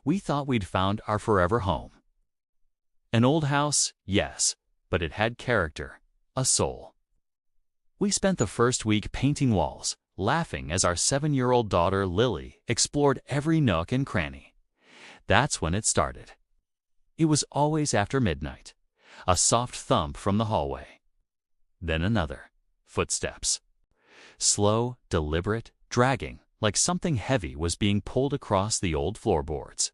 We thought we'd found our forever home. An old house, yes, but it had character, a soul. We spent the first week painting walls, laughing as our 7-year-old daughter Lily explored every nook and cranny. That's when it started. It was always after midnight. A soft thump from the hallway. Then another. Footsteps. Slow, deliberate, dragging, like something heavy was being pulled across the old floorboards.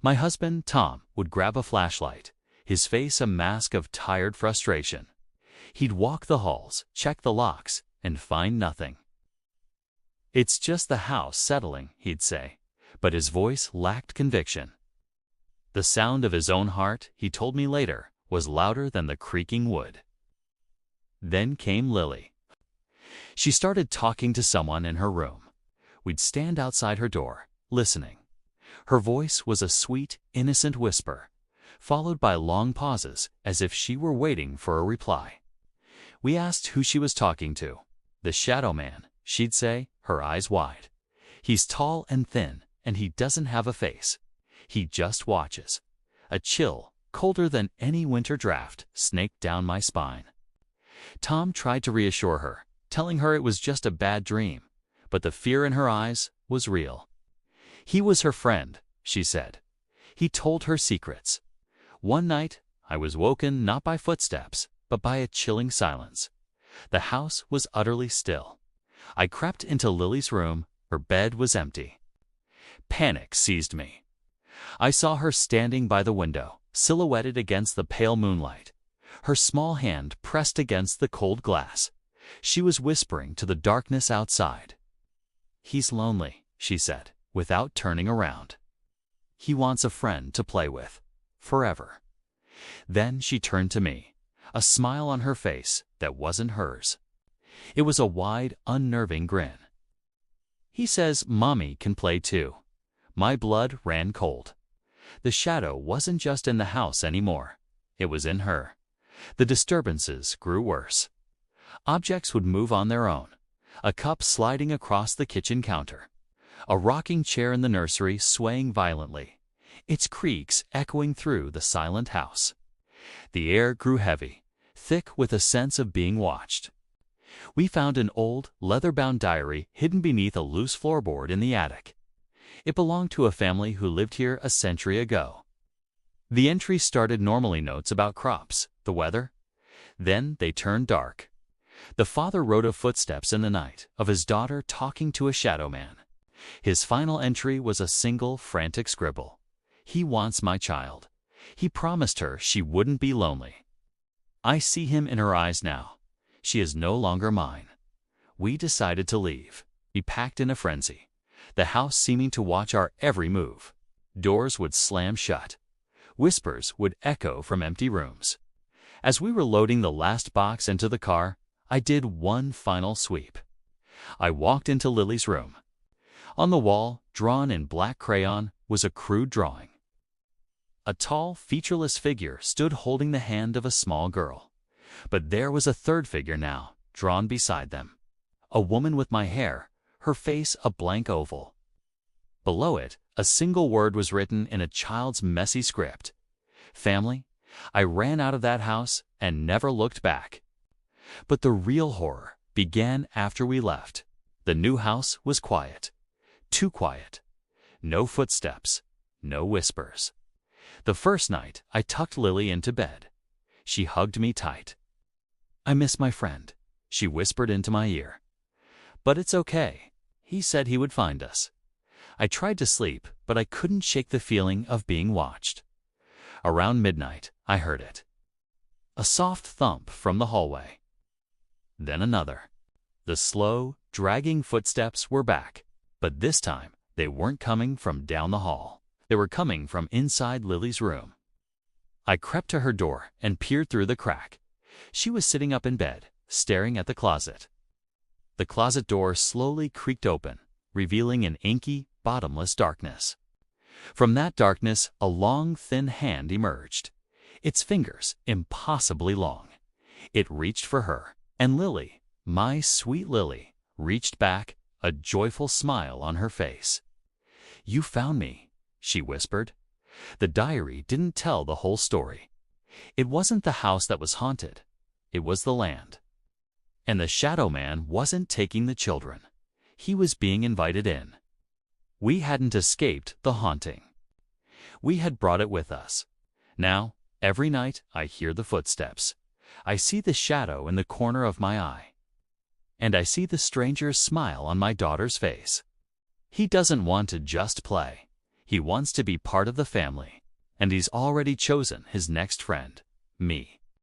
My husband, Tom, would grab a flashlight, his face a mask of tired frustration. He'd walk the halls, check the locks, and find nothing. "It's just the house settling," he'd say, but his voice lacked conviction. The sound of his own heart, he told me later, was louder than the creaking wood. Then came Lily. She started talking to someone in her room. We'd stand outside her door, listening. Her voice was a sweet, innocent whisper, followed by long pauses as if she were waiting for a reply. We asked who she was talking to. "The shadow man," she'd say, her eyes wide. "He's tall and thin, and he doesn't have a face. He just watches." A chill, colder than any winter draft, snaked down my spine. Tom tried to reassure her, telling her it was just a bad dream, but the fear in her eyes was real. He was her friend, she said. He told her secrets. One night, I was woken not by footsteps, but by a chilling silence. The house was utterly still. I crept into Lily's room. Her bed was empty. Panic seized me. I saw her standing by the window, silhouetted against the pale moonlight, her small hand pressed against the cold glass. She was whispering to the darkness outside. "He's lonely," she said, without turning around. "He wants a friend to play with, forever." Then she turned to me, a smile on her face that wasn't hers. It was a wide, unnerving grin. "He says Mommy can play too." My blood ran cold. The shadow wasn't just in the house anymore. It was in her. The disturbances grew worse. Objects would move on their own. A cup sliding across the kitchen counter. A rocking chair in the nursery swaying violently, its creaks echoing through the silent house. The air grew heavy, thick with a sense of being watched. We found an old, leather-bound diary hidden beneath a loose floorboard in the attic. It belonged to a family who lived here a century ago. The entry started normally notes about crops, the weather. Then they turned dark. The father wrote of footsteps in the night, of his daughter talking to a shadow man. His final entry was a single frantic scribble. "He wants my child. He promised her she wouldn't be lonely." I see him in her eyes now. She is no longer mine. We decided to leave. We packed in a frenzy, the house seeming to watch our every move. Doors would slam shut. Whispers would echo from empty rooms. As we were loading the last box into the car, I did one final sweep. I walked into Lily's room. On the wall, drawn in black crayon, was a crude drawing. A tall, featureless figure stood holding the hand of a small girl. But there was a third figure now, drawn beside them. A woman with my hair, her face a blank oval. Below it, a single word was written in a child's messy script. "Family." I ran out of that house and never looked back. But the real horror began after we left. The new house was quiet. Too quiet. No footsteps. No whispers. The first night, I tucked Lily into bed. She hugged me tight. "I miss my friend," she whispered into my ear. "But it's okay. He said he would find us." I tried to sleep, but I couldn't shake the feeling of being watched. Around midnight, I heard it. A soft thump from the hallway. Then another. The slow, dragging footsteps were back, but this time they weren't coming from down the hall. They were coming from inside Lily's room. I crept to her door and peered through the crack. She was sitting up in bed, staring at the closet. The closet door slowly creaked open, revealing an inky, bottomless darkness. From that darkness, a long, thin hand emerged. Its fingers impossibly long. It reached for her, and Lily, my sweet Lily, reached back, a joyful smile on her face. "You found me," she whispered. The diary didn't tell the whole story. It wasn't the house that was haunted. It was the land. And the shadow man wasn't taking the children. He was being invited in. We hadn't escaped the haunting. We had brought it with us. Now, every night, I hear the footsteps. I see the shadow in the corner of my eye. And I see the stranger's smile on my daughter's face. He doesn't want to just play. He wants to be part of the family. And he's already chosen his next friend, me.